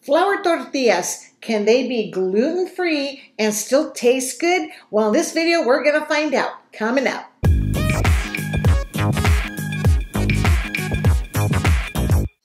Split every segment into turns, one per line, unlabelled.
Flour tortillas, can they be gluten-free and still taste good? Well, in this video, we're going to find out. Coming up.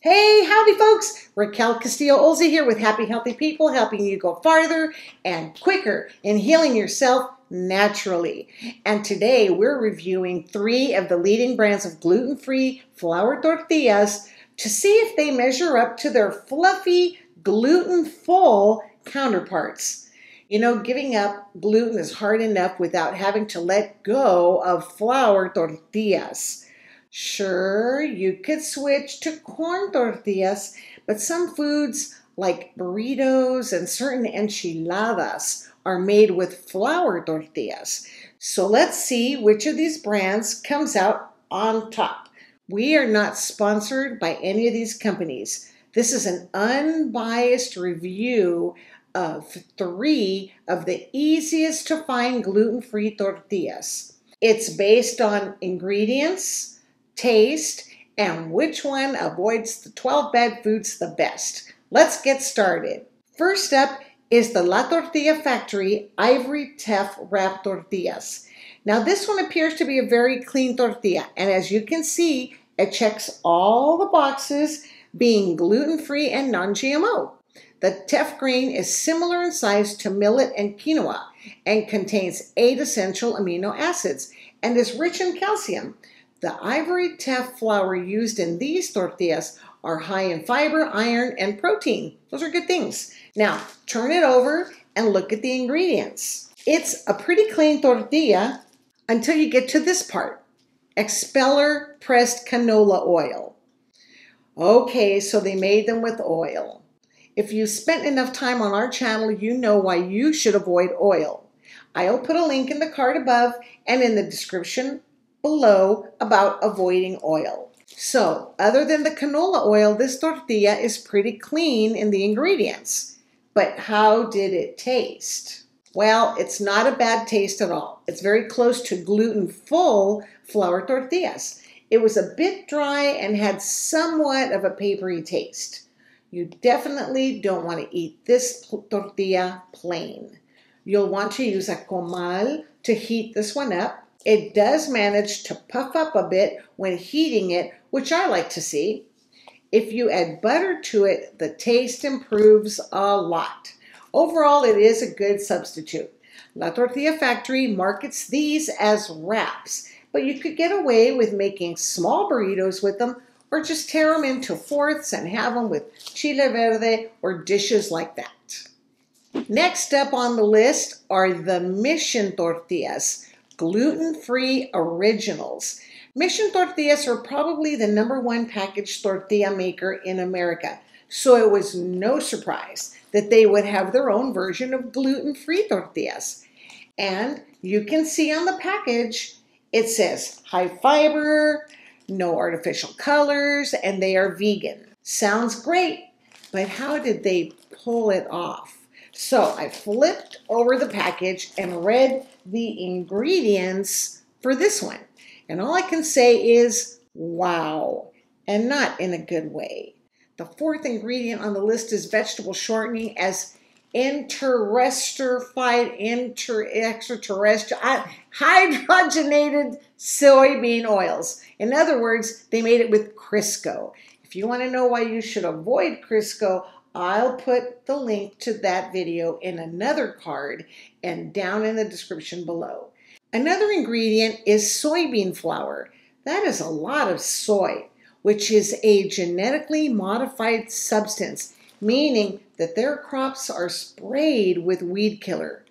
Hey, howdy folks. Raquel Castillo-Olza here with Happy Healthy People, helping you go farther and quicker in healing yourself naturally. And today we're reviewing 3 of the leading brands of gluten-free flour tortillas to see if they measure up to their fluffy, gluten-full counterparts. You know, giving up gluten is hard enough without having to let go of flour tortillas. Sure, you could switch to corn tortillas, but some foods like burritos and certain enchiladas are made with flour tortillas. So let's see which of these brands comes out on top. We are not sponsored by any of these companies. This is an unbiased review of 3 of the easiest to find gluten-free tortillas. It's based on ingredients, taste, and which one avoids the 12 bad foods the best. Let's get started. First up is the La Tortilla Factory Ivory Teff Wrap Tortillas. Now this one appears to be a very clean tortilla, and as you can see, it checks all the boxes, being gluten-free and non-GMO. The teff grain is similar in size to millet and quinoa and contains 8 essential amino acids and is rich in calcium. The ivory teff flour used in these tortillas are high in fiber, iron, and protein. Those are good things. Now, turn it over and look at the ingredients. It's a pretty clean tortilla until you get to this part. Expeller pressed canola oil. Okay, so they made them with oil. If you spent enough time on our channel, you know why you should avoid oil. I'll put a link in the card above and in the description below about avoiding oil. So, other than the canola oil, this tortilla is pretty clean in the ingredients. But how did it taste? Well, it's not a bad taste at all. It's very close to gluten-full flour tortillas. It was a bit dry and had somewhat of a papery taste. You definitely don't want to eat this tortilla plain. You'll want to use a comal to heat this one up. It does manage to puff up a bit when heating it, which I like to see. If you add butter to it, the taste improves a lot. Overall, it is a good substitute. La Tortilla Factory markets these as wraps, but you could get away with making small burritos with them or just tear them into fourths and have them with chile verde or dishes like that. Next up on the list are the Mission Tortillas, gluten-free originals. Mission Tortillas are probably the #1 packaged tortilla maker in America, so it was no surprise that they would have their own version of gluten-free tortillas. And you can see on the package, it says high fiber, no artificial colors, and they are vegan. Sounds great, but how did they pull it off? So I flipped over the package and read the ingredients for this one. And all I can say is, wow, and not in a good way. The 4th ingredient on the list is vegetable shortening as hydrogenated soybean oils. In other words, they made it with Crisco. If you want to know why you should avoid Crisco, I'll put the link to that video in another card and down in the description below. Another ingredient is soybean flour. That is a lot of soy, which is a genetically modified substance, meaning that their crops are sprayed with weed killer.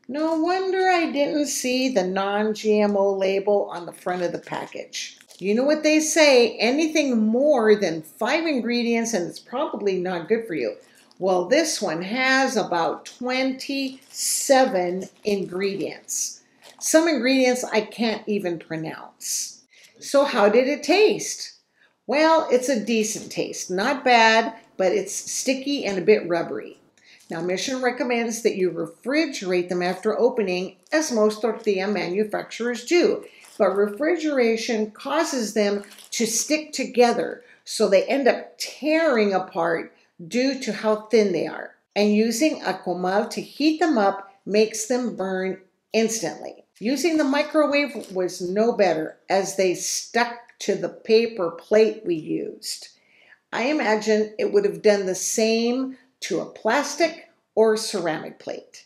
No wonder I didn't see the non-GMO label on the front of the package. You know what they say, anything more than 5 ingredients and it's probably not good for you. Well, this one has about 27 ingredients. Some ingredients I can't even pronounce. So how did it taste? Well, it's a decent taste. Not bad, but it's sticky and a bit rubbery. Now, Mission recommends that you refrigerate them after opening, as most tortilla manufacturers do. But refrigeration causes them to stick together, so they end up tearing apart due to how thin they are. And using a comal to heat them up makes them burn instantly. Using the microwave was no better, as they stuck to the paper plate we used. I imagine it would have done the same to a plastic or ceramic plate.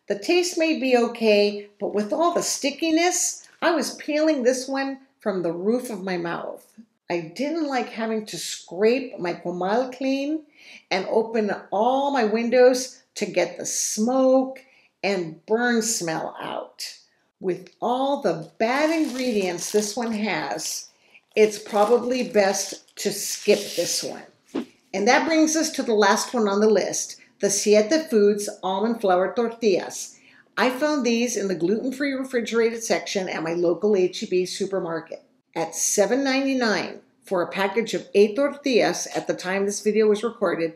The taste may be okay, but with all the stickiness, I was peeling this one from the roof of my mouth. I didn't like having to scrape my comal clean and open all my windows to get the smoke and burn smell out. With all the bad ingredients this one has, it's probably best to skip this one. And that brings us to the last one on the list, the Sierta Foods almond flour tortillas. I found these in the gluten-free refrigerated section at my local H-E-B supermarket at $7.99 for a package of 8 tortillas. At the time this video was recorded,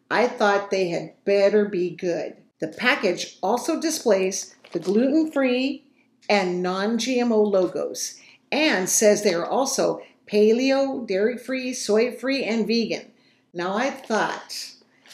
I thought they had better be good. The package also displays the gluten-free and non-GMO logos and says they are also paleo, dairy-free, soy-free, and vegan. Now I thought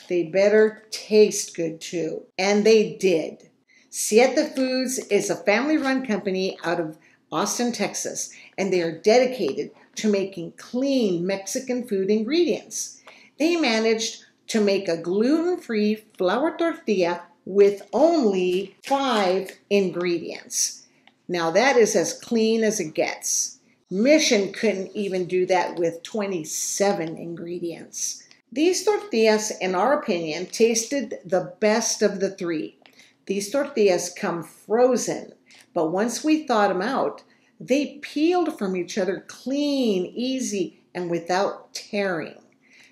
they better taste good too, and they did. Sierta Foods is a family-run company out of Austin, Texas, and they are dedicated to making clean Mexican food ingredients. They managed to make a gluten-free flour tortilla with only 5 ingredients. Now that is as clean as it gets. Mission couldn't even do that with 27 ingredients. These tortillas, in our opinion, tasted the best of the 3. These tortillas come frozen, but once we thawed them out, they peeled from each other clean, easy, and without tearing.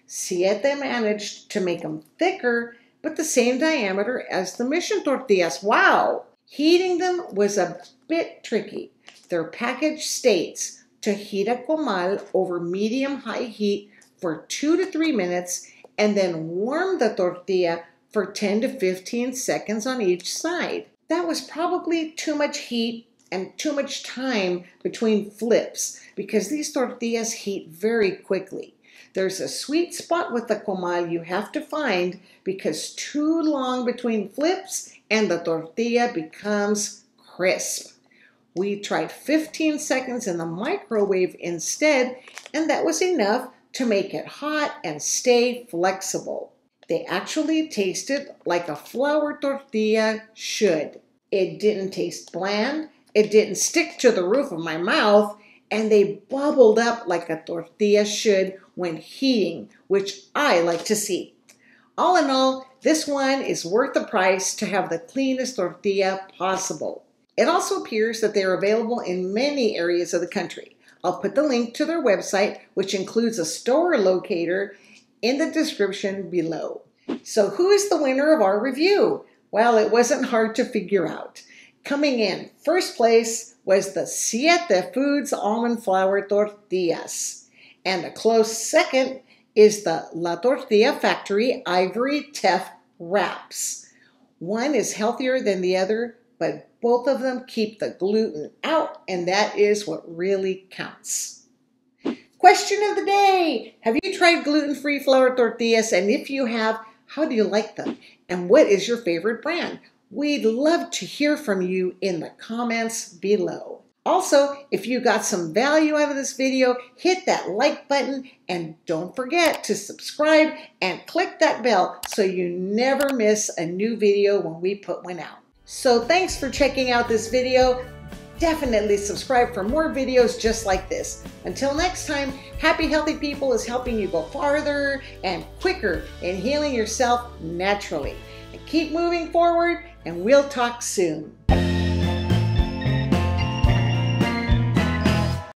Sierta managed to make them thicker, but the same diameter as the Mission tortillas. Wow! Heating them was a bit tricky. Their package states to heat a comal over medium-high heat for 2 to 3 minutes and then warm the tortilla for 10 to 15 seconds on each side. That was probably too much heat and too much time between flips because these tortillas heat very quickly. There's a sweet spot with the comal you have to find because too long between flips and the tortilla becomes crisp. We tried 15 seconds in the microwave instead, and that was enough to make it hot and stay flexible. They actually tasted like a flour tortilla should. It didn't taste bland, it didn't stick to the roof of my mouth, and they bubbled up like a tortilla should when heating, which I like to see. All in all, this one is worth the price to have the cleanest tortilla possible. It also appears that they are available in many areas of the country. I'll put the link to their website, which includes a store locator, in the description below. So who is the winner of our review? Well, it wasn't hard to figure out. Coming in first place was the Sierta Foods almond flour tortillas. And a close second is the La Tortilla Factory ivory teff wraps. One is healthier than the other, but both of them keep the gluten out, and that is what really counts. Question of the day. Have you tried gluten-free flour tortillas? And if you have, how do you like them? And what is your favorite brand? We'd love to hear from you in the comments below. Also, if you got some value out of this video, hit that like button and don't forget to subscribe and click that bell so you never miss a new video when we put one out. So thanks for checking out this video. Definitely subscribe for more videos just like this. Until next time, Happy Healthy People is helping you go farther and quicker in healing yourself naturally. And keep moving forward, and we'll talk soon.